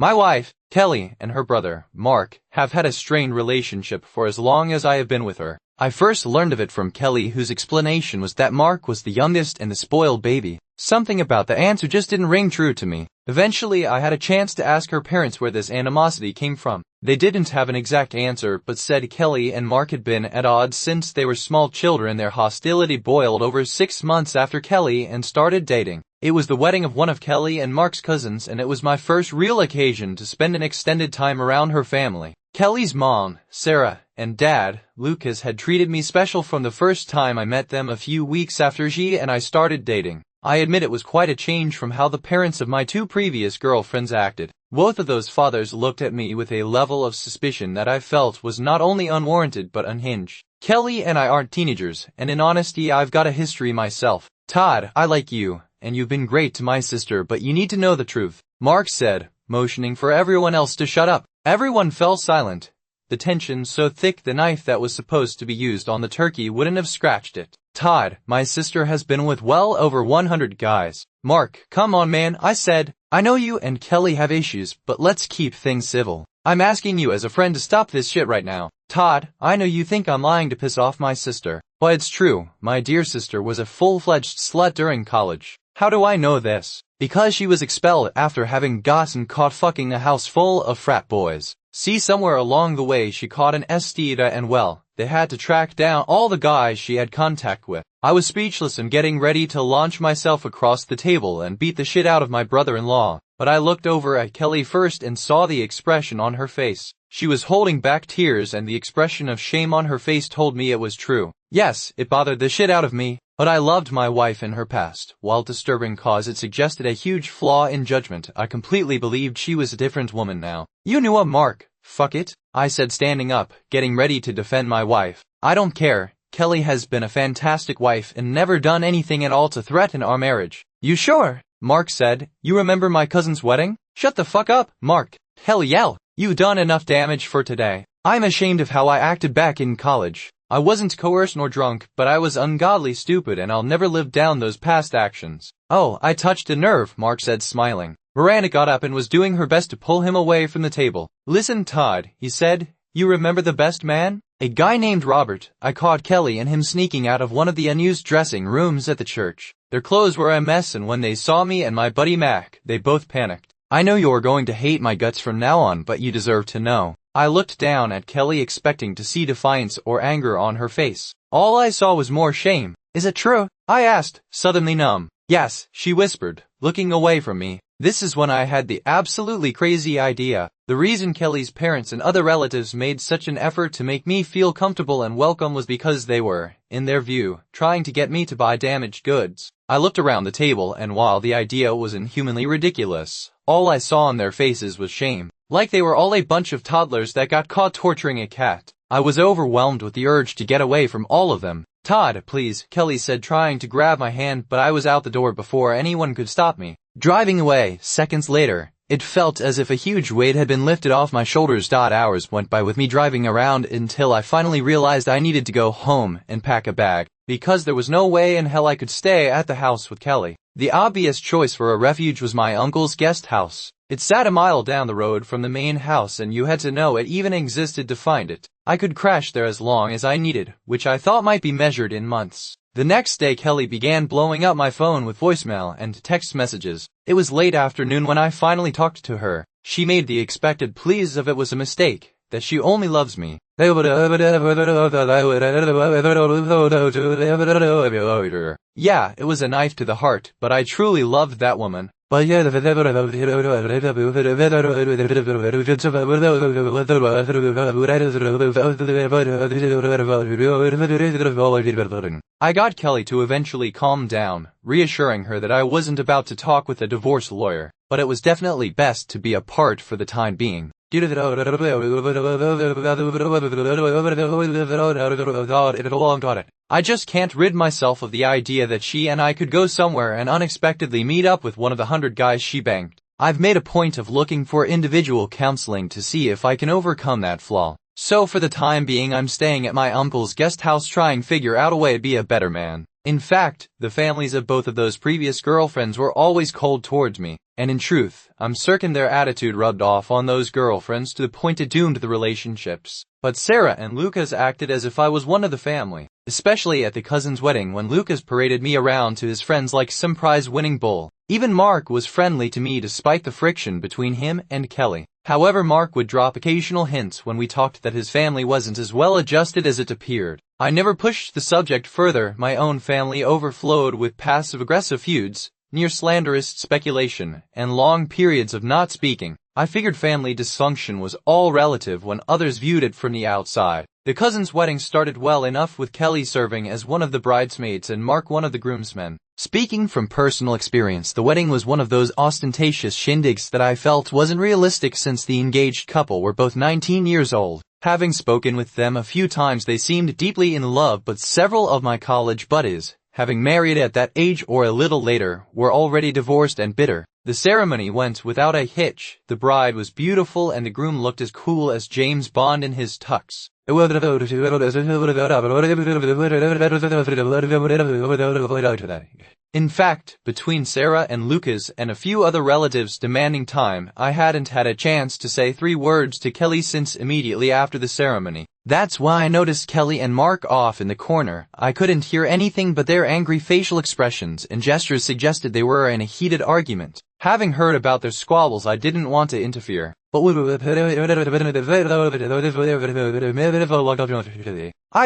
My wife, Kelly, and her brother, Mark, have had a strained relationship for as long as I have been with her. I first learned of it from Kelly, whose explanation was that Mark was the youngest and the spoiled baby. Something about the answer just didn't ring true to me. Eventually, I had a chance to ask her parents where this animosity came from. They didn't have an exact answer, but said Kelly and Mark had been at odds since they were small children. Their hostility boiled over 6 months after Kelly and started dating. It was the wedding of one of Kelly and Mark's cousins, and it was my first real occasion to spend an extended time around her family. Kelly's mom, Sarah, and dad, Lucas, had treated me special from the first time I met them a few weeks after she and I started dating. I admit it was quite a change from how the parents of my 2 previous girlfriends acted. Both of those fathers looked at me with a level of suspicion that I felt was not only unwarranted but unhinged. Kelly and I aren't teenagers, and in honesty, I've got a history myself. Todd, I like you, and you've been great to my sister, but you need to know the truth, Mark said, motioning for everyone else to shut up. Everyone fell silent. The tension so thick the knife that was supposed to be used on the turkey wouldn't have scratched it. Todd, my sister has been with well over 100 guys. Mark, come on man, I said. I know you and Kelly have issues, but let's keep things civil. I'm asking you as a friend to stop this shit right now. Todd, I know you think I'm lying to piss off my sister, but it's true. My dear sister was a full-fledged slut during college. How do I know this? Because she was expelled after having gotten caught fucking a house full of frat boys. See, somewhere along the way she caught an STD and well, they had to track down all the guys she had contact with. I was speechless and getting ready to launch myself across the table and beat the shit out of my brother-in-law, but I looked over at Kelly first and saw the expression on her face. She was holding back tears, and the expression of shame on her face told me it was true. Yes, it bothered the shit out of me, but I loved my wife in her past. While disturbing cause it suggested a huge flaw in judgment, I completely believed she was a different woman now. You knew a Mark. Fuck it, I said, standing up, getting ready to defend my wife. I don't care. Kelly has been a fantastic wife and never done anything at all to threaten our marriage. You sure? Mark said. You remember my cousin's wedding? Shut the fuck up, Mark. Hell yeah, you've done enough damage for today. I'm ashamed of how I acted back in college. I wasn't coerced nor drunk, but I was ungodly stupid, and I'll never live down those past actions. Oh, I touched a nerve, Mark said, smiling. Miranda got up and was doing her best to pull him away from the table. Listen, Todd, he said, you remember the best man? A guy named Robert. I caught Kelly and him sneaking out of one of the unused dressing rooms at the church. Their clothes were a mess, and when they saw me and my buddy Mac, they both panicked. I know you're going to hate my guts from now on, but you deserve to know. I looked down at Kelly expecting to see defiance or anger on her face. All I saw was more shame. Is it true? I asked, suddenly numb. Yes, she whispered, looking away from me. This is when I had the absolutely crazy idea. The reason Kelly's parents and other relatives made such an effort to make me feel comfortable and welcome was because they were, in their view, trying to get me to buy damaged goods. I looked around the table, and while the idea was inhumanly ridiculous, all I saw on their faces was shame. Like they were all a bunch of toddlers that got caught torturing a cat. I was overwhelmed with the urge to get away from all of them. Todd, please, Kelly said, trying to grab my hand, but I was out the door before anyone could stop me. Driving away, seconds later, it felt as if a huge weight had been lifted off my shoulders. Hours went by with me driving around until I finally realized I needed to go home and pack a bag, because there was no way in hell I could stay at the house with Kelly. The obvious choice for a refuge was my uncle's guest house. It sat a mile down the road from the main house, and you had to know it even existed to find it. I could crash there as long as I needed, which I thought might be measured in months. The next day Kelly began blowing up my phone with voicemail and text messages. It was late afternoon when I finally talked to her. She made the expected pleas of it was a mistake, that she only loves me. Yeah, it was a knife to the heart, but I truly loved that woman. I got Kelly to eventually calm down, reassuring her that I wasn't about to talk with a divorce lawyer, but it was definitely best to be apart for the time being. I just can't rid myself of the idea that she and I could go somewhere and unexpectedly meet up with one of the 100 guys she banged. I've made a point of looking for individual counseling to see if I can overcome that flaw. So for the time being I'm staying at my uncle's guest house trying to figure out a way to be a better man. In fact, the families of both of those previous girlfriends were always cold towards me, and in truth, I'm certain their attitude rubbed off on those girlfriends to the point it doomed the relationships. But Sarah and Lucas acted as if I was one of the family, especially at the cousin's wedding when Lucas paraded me around to his friends like some prize-winning bull. Even Mark was friendly to me despite the friction between him and Kelly. However, Mark would drop occasional hints when we talked that his family wasn't as well adjusted as it appeared. I never pushed the subject further. My own family overflowed with passive-aggressive feuds, near slanderous speculation, and long periods of not speaking. I figured family dysfunction was all relative when others viewed it from the outside. The cousin's wedding started well enough with Kelly serving as one of the bridesmaids and Mark one of the groomsmen. Speaking from personal experience, the wedding was one of those ostentatious shindigs that I felt wasn't realistic since the engaged couple were both 19 years old. Having spoken with them a few times, they seemed deeply in love, but several of my college buddies, having married at that age or a little later, were already divorced and bitter. The ceremony went without a hitch. The bride was beautiful and the groom looked as cool as James Bond in his tux. In fact, between Sarah and Lucas and a few other relatives demanding time, I hadn't had a chance to say 3 words to Kelly since immediately after the ceremony. That's why I noticed Kelly and Mark off in the corner. I couldn't hear anything but their angry facial expressions and gestures suggested they were in a heated argument. Having heard about their squabbles, I didn't want to interfere. I'd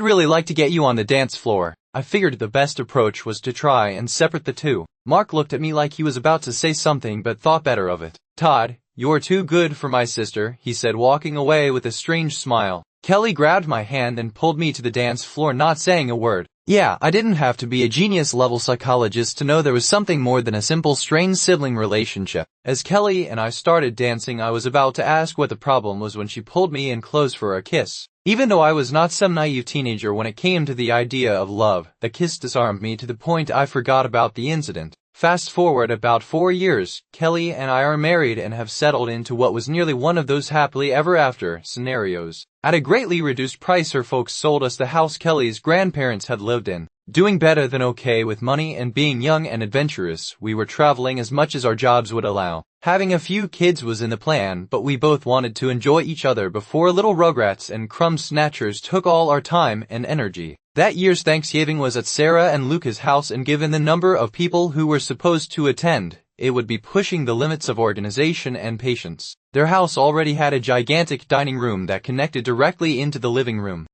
really like to get you on the dance floor. I figured the best approach was to try and separate the two. Mark looked at me like he was about to say something but thought better of it. "Todd, you're too good for my sister," he said, walking away with a strange smile. Kelly grabbed my hand and pulled me to the dance floor, not saying a word. Yeah, I didn't have to be a genius-level psychologist to know there was something more than a simple strained sibling relationship. As Kelly and I started dancing, I was about to ask what the problem was when she pulled me in close for a kiss. Even though I was not some naive teenager when it came to the idea of love, the kiss disarmed me to the point I forgot about the incident. Fast forward about 4 years, Kelly and I are married and have settled into what was nearly one of those happily ever after scenarios. At a greatly reduced price, her folks sold us the house Kelly's grandparents had lived in. Doing better than okay with money and being young and adventurous, we were traveling as much as our jobs would allow. Having a few kids was in the plan, but we both wanted to enjoy each other before little rugrats and crumb snatchers took all our time and energy. That year's Thanksgiving was at Sarah and Luca's house, and given the number of people who were supposed to attend, it would be pushing the limits of organization and patience. Their house already had a gigantic dining room that connected directly into the living room.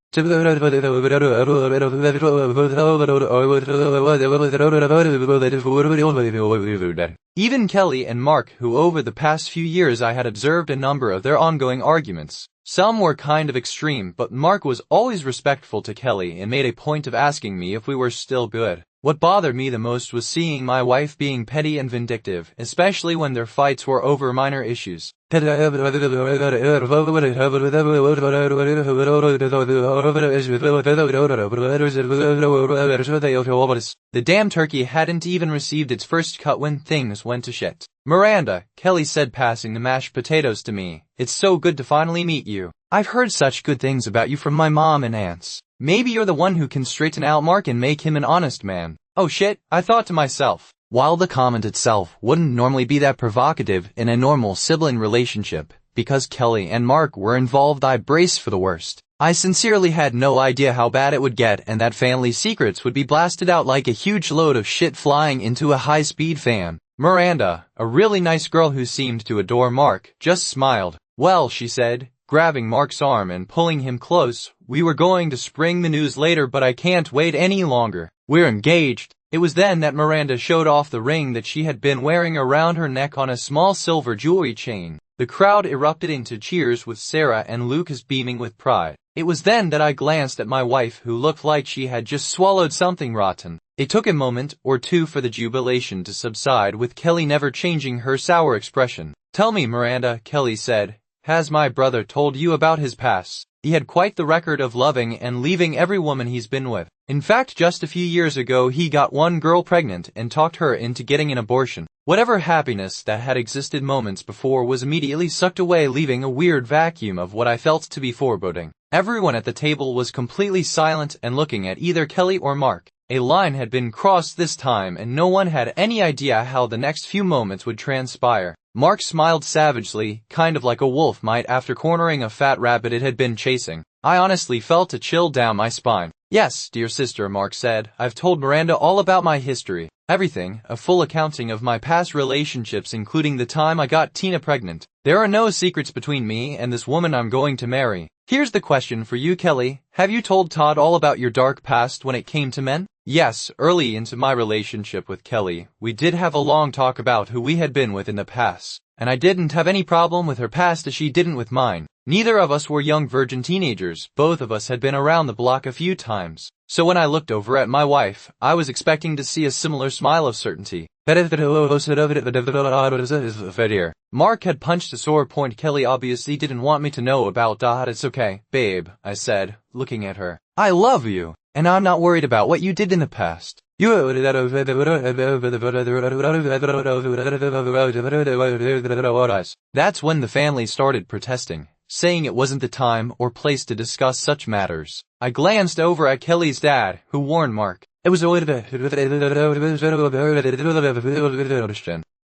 Even Kelly and Mark, who over the past few years I had observed a number of their ongoing arguments. Some were kind of extreme, but Mark was always respectful to Kelly and made a point of asking me if we were still good. What bothered me the most was seeing my wife being petty and vindictive, especially when their fights were over minor issues. The damn turkey hadn't even received its first cut when things went to shit. "Miranda," Kelly said, passing the mashed potatoes to me, "it's so good to finally meet you. I've heard such good things about you from my mom and aunts. Maybe you're the one who can straighten out Mark and make him an honest man." Oh shit, I thought to myself. While the comment itself wouldn't normally be that provocative in a normal sibling relationship, because Kelly and Mark were involved, I braced for the worst. I sincerely had no idea how bad it would get and that family secrets would be blasted out like a huge load of shit flying into a high-speed fan. Miranda, a really nice girl who seemed to adore Mark, just smiled. "Well," she said, grabbing Mark's arm and pulling him close, "we were going to spring the news later, but I can't wait any longer. We're engaged." It was then that Miranda showed off the ring that she had been wearing around her neck on a small silver jewelry chain. The crowd erupted into cheers, with Sarah and Lucas beaming with pride. It was then that I glanced at my wife, who looked like she had just swallowed something rotten. It took a moment or two for the jubilation to subside, with Kelly never changing her sour expression. "Tell me, Miranda," Kelly said, "has my brother told you about his past? He had quite the record of loving and leaving every woman he's been with. In fact, just a few years ago he got one girl pregnant and talked her into getting an abortion. Whatever happiness that had existed moments before was immediately sucked away, leaving a weird vacuum of what I felt to be foreboding." Everyone at the table was completely silent and looking at either Kelly or Mark. A line had been crossed this time and no one had any idea how the next few moments would transpire. Mark smiled savagely, kind of like a wolf might after cornering a fat rabbit it had been chasing. I honestly felt a chill down my spine. Yes, dear sister, Mark said. I've told Miranda all about my history. Everything, a full accounting of my past relationships including the time I got Tina pregnant. There are no secrets between me and this woman I'm going to marry. Here's the question for you, Kelly. Have you told Todd all about your dark past when it came to men? Yes, early into my relationship with Kelly, we did have a long talk about who we had been with in the past, and I didn't have any problem with her past as she didn't with mine. Neither of us were young virgin teenagers, both of us had been around the block a few times. So when I looked over at my wife, I was expecting to see a similar smile of certainty. Mark had punched a sore point Kelly obviously didn't want me to know about. It's okay, babe, I said, looking at her. I love you, and I'm not worried about what you did in the past. That's when the family started protesting, saying it wasn't the time or place to discuss such matters. I glanced over at Kelly's dad, who warned Mark. It was